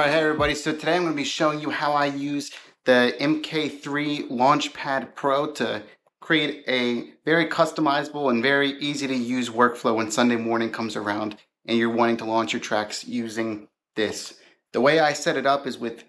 Alright, hey everybody, so today I'm going to be showing you how I use the MK3 Launchpad Pro to create a very customizable and very easy to use workflow when Sunday morning comes around and you're wanting to launch your tracks using this. The way I set it up is with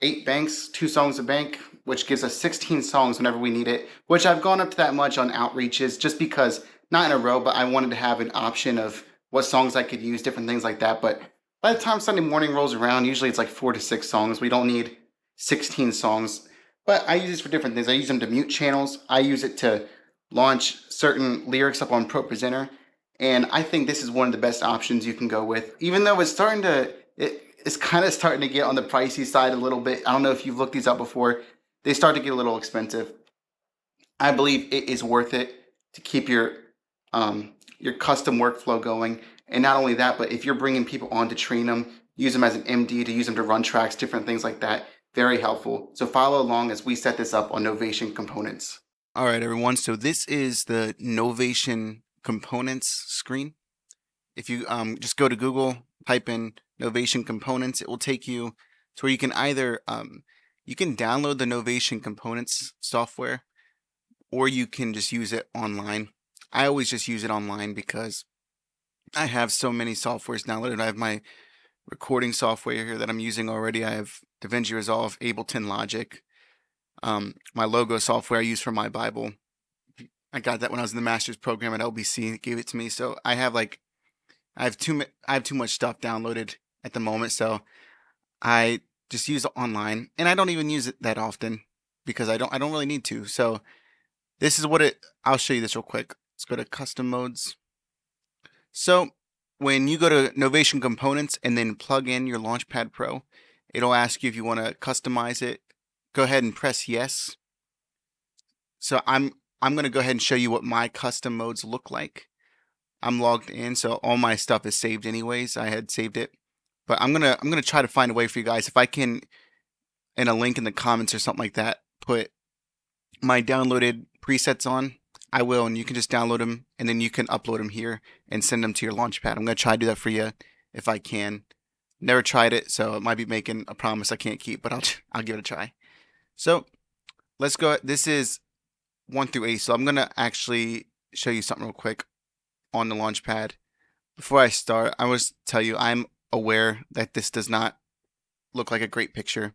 8 banks, 2 songs a bank, which gives us 16 songs whenever we need it, which I've gone up to that much on outreaches just because, not in a row, but I wanted to have an option of what songs I could use, different things like that. But by the time Sunday morning rolls around, usually it's like 4 to 6 songs. We don't need 16 songs. But I use this for different things. I use them to mute channels. I use it to launch certain lyrics up on Pro Presenter. And I think this is one of the best options you can go with. Even though it's kind of starting to get on the pricey side a little bit. I don't know if you've looked these up before. They start to get a little expensive. I believe it is worth it to keep your custom workflow going. And not only that, but if you're bringing people on to train them, use them as an MD, to use them to run tracks, different things like that, very helpful. So follow along as we set this up on Novation Components. All right, everyone. So this is the Novation Components screen. If you just go to Google, type in Novation Components, it will take you to where you can either you can download the Novation Components software, or you can just use it online. I always just use it online because I have so many softwares downloaded. I have my recording software here that I'm using already. I have DaVinci Resolve, Ableton Logic, my logo software I use for my Bible. I got that when I was in the master's program at LBC. It gave it to me. So I have too much stuff downloaded at the moment. So I just use it online, and I don't even use it that often because I don't really need to. So this is what I'll show you this real quick. Let's go to custom modes. So when you go to Novation Components and then plug in your Launchpad Pro, it'll ask you if you want to customize it. Go ahead and press yes. So I'm going to go ahead and show you what my custom modes look like. I'm logged in, so all my stuff is saved anyways. I had saved it. But I'm gonna try to find a way for you guys. If I can, in a link in the comments or something like that, put my downloaded presets on, I will, and you can just download them, and then you can upload them here and send them to your Launchpad. I'm gonna try to do that for you if I can. Never tried it, so it might be making a promise I can't keep, but I'll give it a try. So let's go. This is 1 through 8, so I'm gonna actually show you something real quick on the Launchpad. Before I start, I must tell you I'm aware that this does not look like a great picture.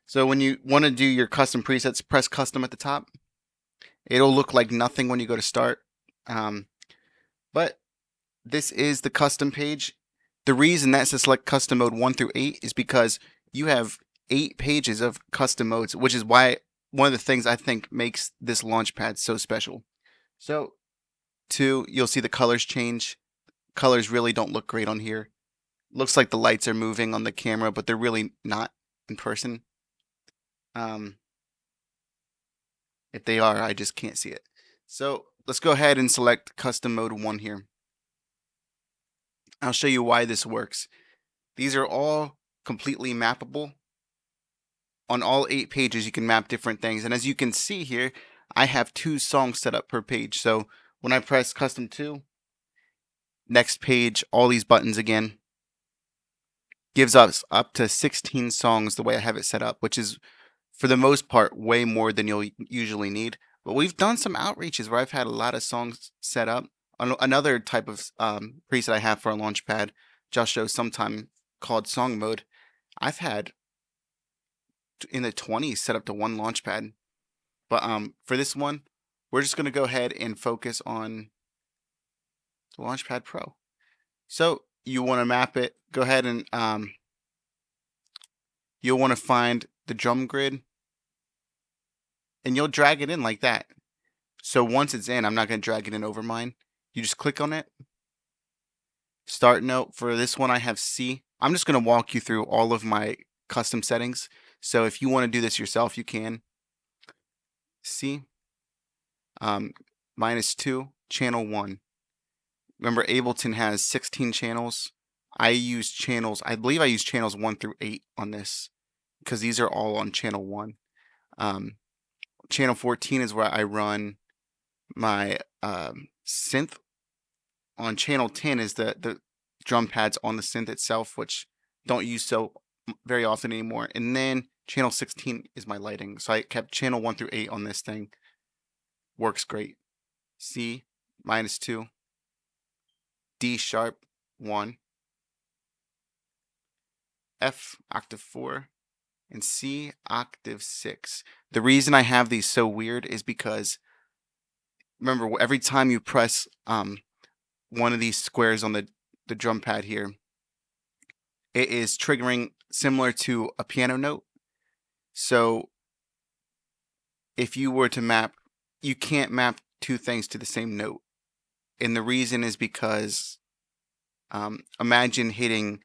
So when you want to do your custom presets, press custom at the top. It'll look like nothing when you go to start. But this is the custom page. The reason that says select custom mode 1 through 8 is because you have 8 pages of custom modes, which is why one of the things I think makes this Launchpad so special. So 2, you'll see the colors change. Colors really don't look great on here. Looks like the lights are moving on the camera, but they're really not in person. If they are, I just can't see it. So let's go ahead and select custom mode 1 here. I'll show you why this works. These are all completely mappable. On all 8 pages, you can map different things. And as you can see here, I have 2 songs set up per page. So when I press custom 2, next page, all these buttons again, gives us up to 16 songs the way I have it set up, which is for the most part way more than you'll usually need. But we've done some outreaches where I've had a lot of songs set up. Another type of preset I have for a Launchpad, just show sometime, called song mode. I've had in the 20s set up to one Launchpad. But for this one, we're just going to go ahead and focus on the Launchpad Pro. So you want to map it. Go ahead and you'll want to find the drum grid, and you'll drag it in like that. So once it's in, I'm not going to drag it in over mine. You just click on it. Start note, for this one I have C. I'm just going to walk you through all of my custom settings. So if you want to do this yourself, you can. C, -2, channel 1. Remember, Ableton has 16 channels. I believe I use channels 1 through 8 on this, because these are all on channel 1. Channel 14 is where I run my synth. On channel 10 is the drum pads on the synth itself, which don't use so very often anymore. And then channel 16 is my lighting. So I kept channel 1 through 8 on this thing. Works great. C -2, D sharp 1, F octave 4, and C octave 6. The reason I have these so weird is because remember every time you press one of these squares on the drum pad here, it is triggering similar to a piano note. So if you were to map, you can't map two things to the same note. And the reason is because imagine hitting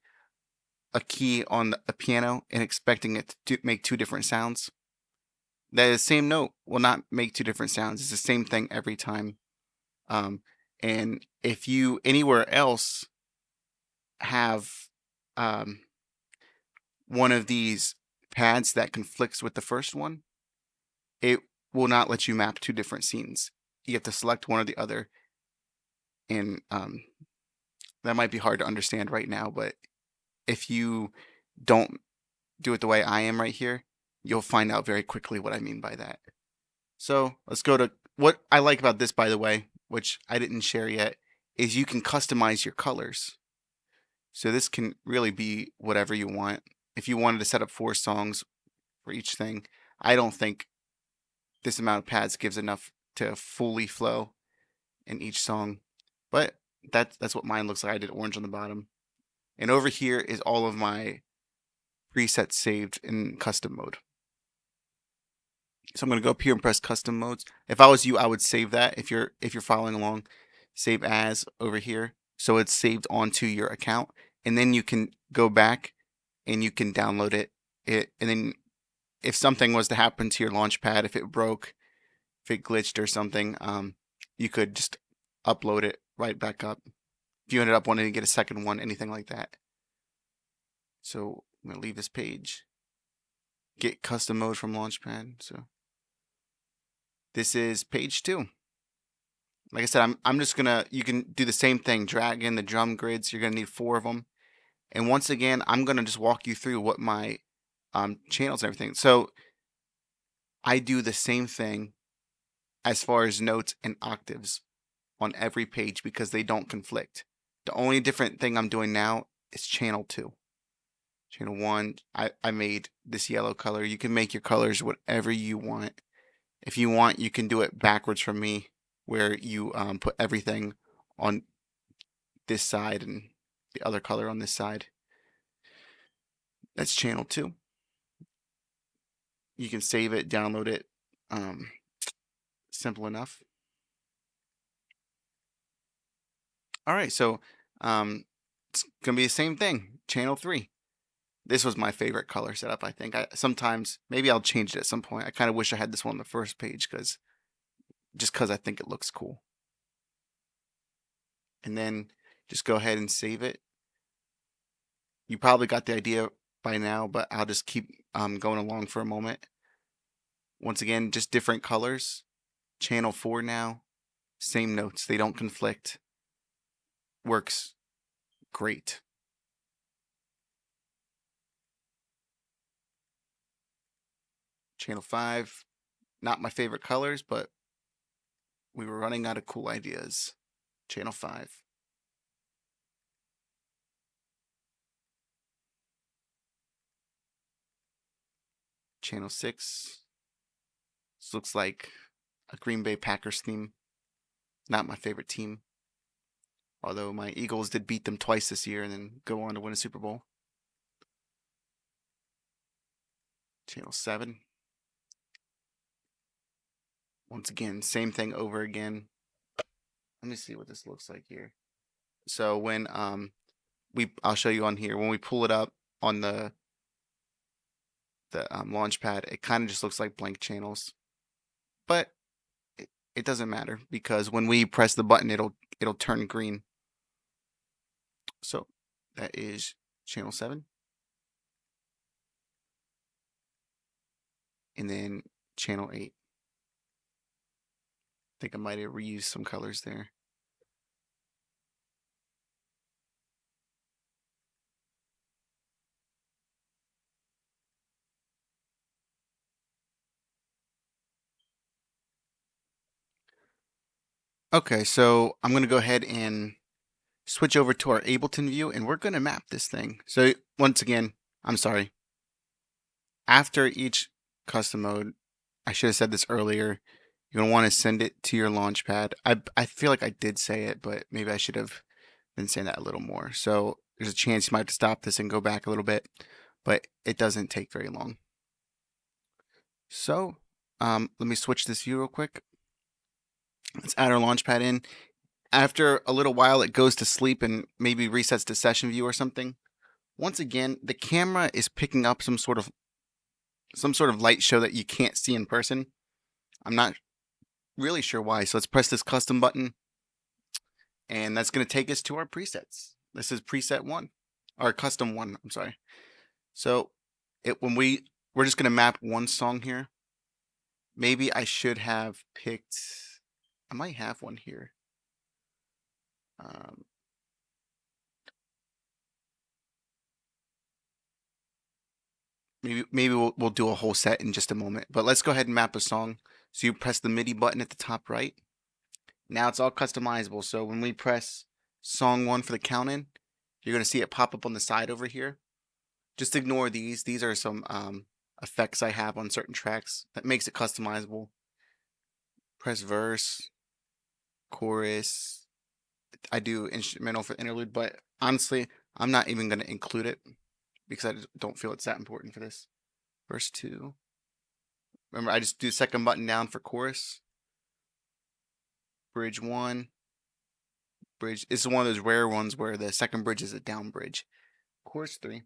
a key on a piano and expecting it to make two different sounds. The same note will not make two different sounds. It's the same thing every time. And if you anywhere else have um, one of these pads that conflicts with the first one, it will not let you map two different scenes. You have to select one or the other, and that might be hard to understand right now. But if you don't do it the way I am right here, you'll find out very quickly what I mean by that. So let's go to what I like about this, by the way, which I didn't share yet, is you can customize your colors. So this can really be whatever you want. If you wanted to set up 4 songs for each thing, I don't think this amount of pads gives enough to fully flow in each song. But that's what mine looks like. I did orange on the bottom. And over here is all of my presets saved in custom mode. So I'm going to go up here and press custom modes. If I was you, I would save that. If you're following along, save as over here, so it's saved onto your account, and then you can go back and you can download it. And then if something was to happen to your Launchpad, if it broke, if it glitched or something, you could just upload it right back up. If you ended up wanting to get a second one, anything like that. So I'm gonna leave this page. Get custom mode from Launchpad. So this is page 2. Like I said, I'm just gonna, you can do the same thing, drag in the drum grids. You're gonna need 4 of them. And once again, I'm gonna just walk you through what my channels and everything. So I do the same thing as far as notes and octaves on every page because they don't conflict. The only different thing I'm doing now is channel 2. Channel 1, I made this yellow color. You can make your colors whatever you want. If you want, you can do it backwards from me, where you put everything on this side and the other color on this side. That's channel 2. You can save it, download it. Simple enough. All right, so it's gonna be the same thing. Channel 3. This was my favorite color setup. I think. Sometimes maybe I'll change it at some point. I kind of wish I had this one on the first page because I think it looks cool. And then just go ahead and save it. You probably got the idea by now, but I'll just keep going along for a moment. Once again, just different colors. Channel 4 now. Same notes. They don't conflict. Works great. Channel 5. Not my favorite colors, but we were running out of cool ideas. Channel 5. Channel 6. This looks like a Green Bay Packers theme. Not my favorite team. Although my Eagles did beat them twice this year and then go on to win a Super Bowl. Channel 7. Once again, same thing over again. Let me see what this looks like here. So when I'll show you on here, when we pull it up on the Launchpad, it kind of just looks like blank channels. But it doesn't matter because when we press the button, it'll turn green. So that is channel 7. And then channel 8. I think I might have reused some colors there. Okay, so I'm going to go ahead and switch over to our Ableton view and we're going to map this thing. So once again, I'm sorry. After each custom mode, I should have said this earlier. You're going to want to send it to your Launchpad. I feel like I did say it, but maybe I should have been saying that a little more. So there's a chance you might have to stop this and go back a little bit, but it doesn't take very long. So let me switch this view real quick. Let's add our Launchpad in. After a little while, it goes to sleep and maybe resets to session view or something. Once again, the camera is picking up some sort of light show that you can't see in person. I'm not really sure why. So let's press this custom button, and that's going to take us to our presets. This is preset one, or custom one. I'm sorry. So we're just going to map one song here. Maybe I should have picked. I might have one here. Um, maybe we'll do a whole set in just a moment. But let's go ahead and map a song. So you press the MIDI button at the top right. Now it's all customizable. So when we press song one for the count in, you're gonna see it pop up on the side over here. Just ignore these. These are some effects I have on certain tracks that makes it customizable. Press verse, chorus. I do instrumental for interlude, but honestly, I'm not even gonna include it because I don't feel it's that important for this. Verse two. Remember, I just do the second button down for chorus. Bridge one. Bridge. This is one of those rare ones where the second bridge is a down bridge. Chorus three.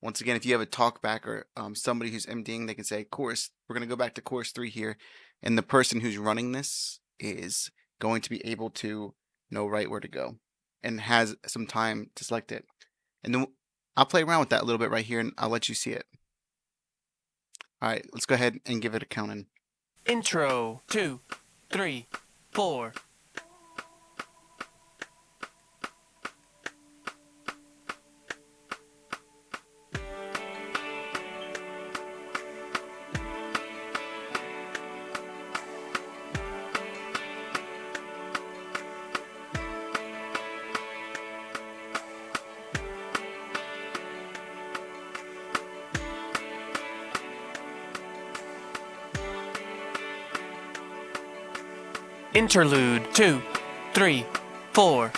Once again, if you have a talkback or somebody who's MDing, they can say chorus. We're going to go back to chorus three here, and the person who's running this is going to be able to know right where to go and has some time to select it. And then I'll play around with that a little bit right here, and I'll let you see it. All right, let's go ahead and give it a count in. Intro 2, 3, 4. Interlude 2, 3, 4.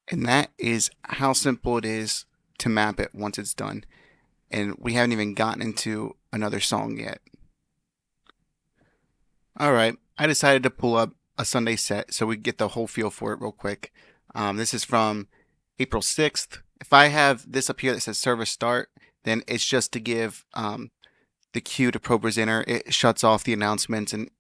And that is how simple it is to map it once it's done. And we haven't even gotten into another song yet. All right, I decided to pull up a Sunday set so we get the whole feel for it real quick. This is from April 6th. If I have this up here that says service start, then it's just to give the cue to ProPresenter. It shuts off the announcements and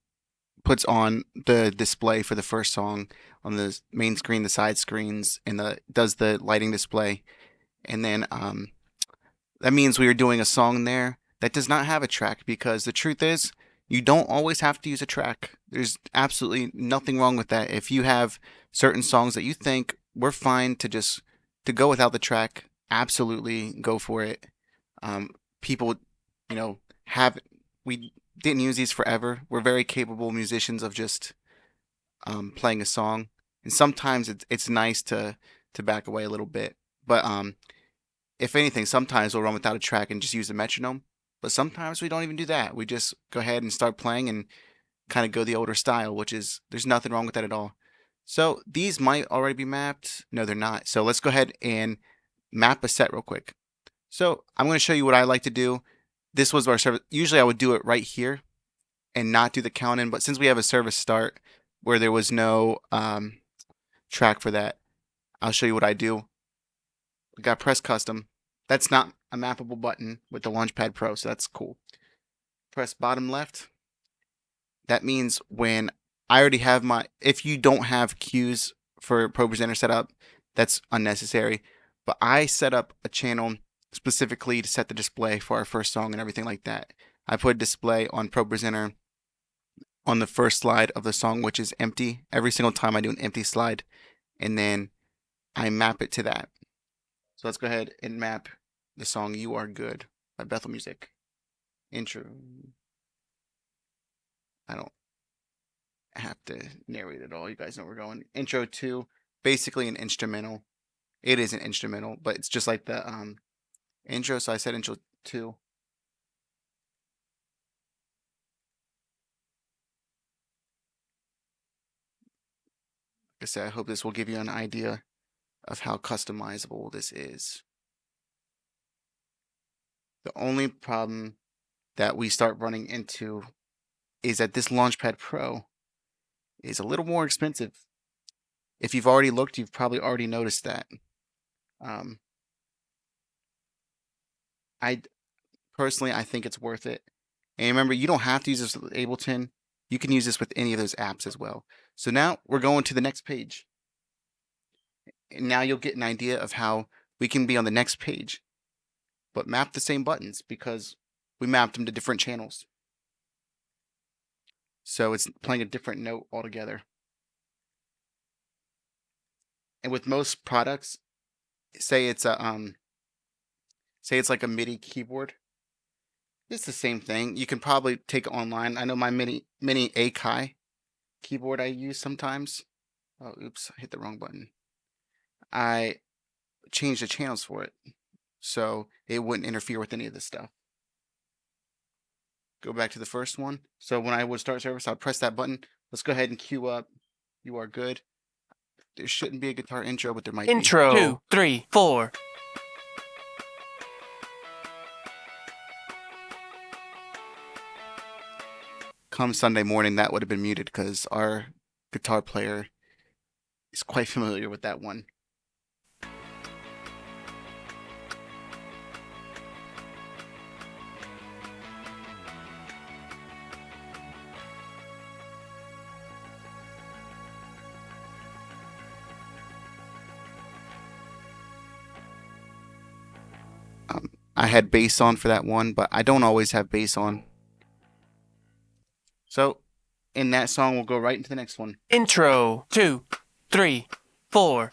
puts on the display for the first song on the main screen, the side screens, and does the lighting display. And then that means we are doing a song there that does not have a track because the truth is, you don't always have to use a track. There's absolutely nothing wrong with that. If you have certain songs that you think we're fine to go without the track, absolutely go for it. People, have we didn't use these forever. We're very capable musicians of just playing a song, and sometimes it's nice to back away a little bit. But if anything, sometimes we'll run without a track and just use the metronome. But sometimes we don't even do that. We just go ahead and start playing and kind of go the older style, which is there's nothing wrong with that at all. So these might already be mapped. No, they're not. So let's go ahead and map a set real quick. So I'm going to show you what I like to do. This was our service. Usually I would do it right here and not do the count in, but since we have a service start where there was no track for that, I'll show you what I do. We got press custom. That's not a mappable button with the Launchpad Pro, so that's cool. Press bottom left. That means when I already have if you don't have cues for ProPresenter set up, that's unnecessary. But I set up a channel specifically to set the display for our first song and everything like that. I put a display on ProPresenter on the first slide of the song, which is empty. Every single time I do an empty slide, and then I map it to that. So let's go ahead and map the song You Are Good by Bethel Music. Intro. I don't have to narrate it all. You guys know where we're going. Intro 2, basically an instrumental. It is an instrumental, but it's just like the intro, so I said intro 2. Like I said, I hope this will give you an idea of how customizable this is. The only problem that we start running into is that this Launchpad Pro is a little more expensive. If you've already looked, you've probably already noticed that. I personally, I think it's worth it. And remember, you don't have to use this with Ableton. You can use this with any of those apps as well. So now we're going to the next page. And now you'll get an idea of how we can be on the next page, but map the same buttons because we mapped them to different channels. So it's playing a different note altogether. And with most products, say it's like a MIDI keyboard. It's the same thing. You can probably take it online. I know my mini Akai keyboard I use sometimes. Oh, oops, I hit the wrong button. I changed the channels for it so it wouldn't interfere with any of this stuff. Go back to the first one. So when I would start service, I'll press that button. Let's go ahead and cue up You Are Good. There shouldn't be a guitar intro, but there might be. Intro 2, 3, 4. Come Sunday morning, that would have been muted because our guitar player is quite familiar with that one. I had bass on for that one, but I don't always have bass on. So in that song, we'll go right into the next one. Intro 2, 3, 4.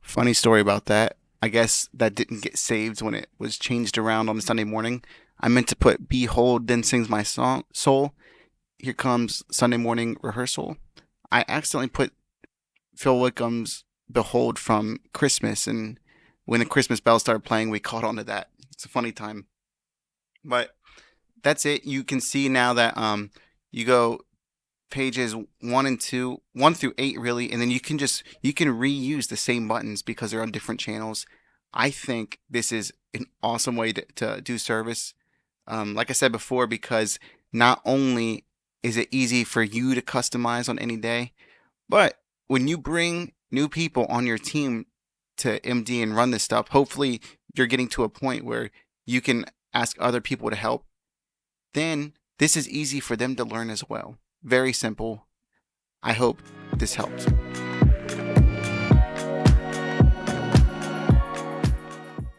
Funny story about that. I guess that didn't get saved when it was changed around on the Sunday morning. I meant to put Behold, Then Sings My Song, Soul. Here Comes Sunday Morning Rehearsal. I accidentally put Phil Wickham's Behold from Christmas, and when the Christmas bells started playing, we caught on to that. It's a funny time. But that's it. You can see now that you go pages 1 and 2, 1 through 8 really, and then you can reuse the same buttons because they're on different channels. I think this is an awesome way to do service. Like I said before, because not only is it easy for you to customize on any day, but when you bring new people on your team to MD and run this stuff, hopefully you're getting to a point where you can ask other people to help. Then this is easy for them to learn as well. Very simple. I hope this helped.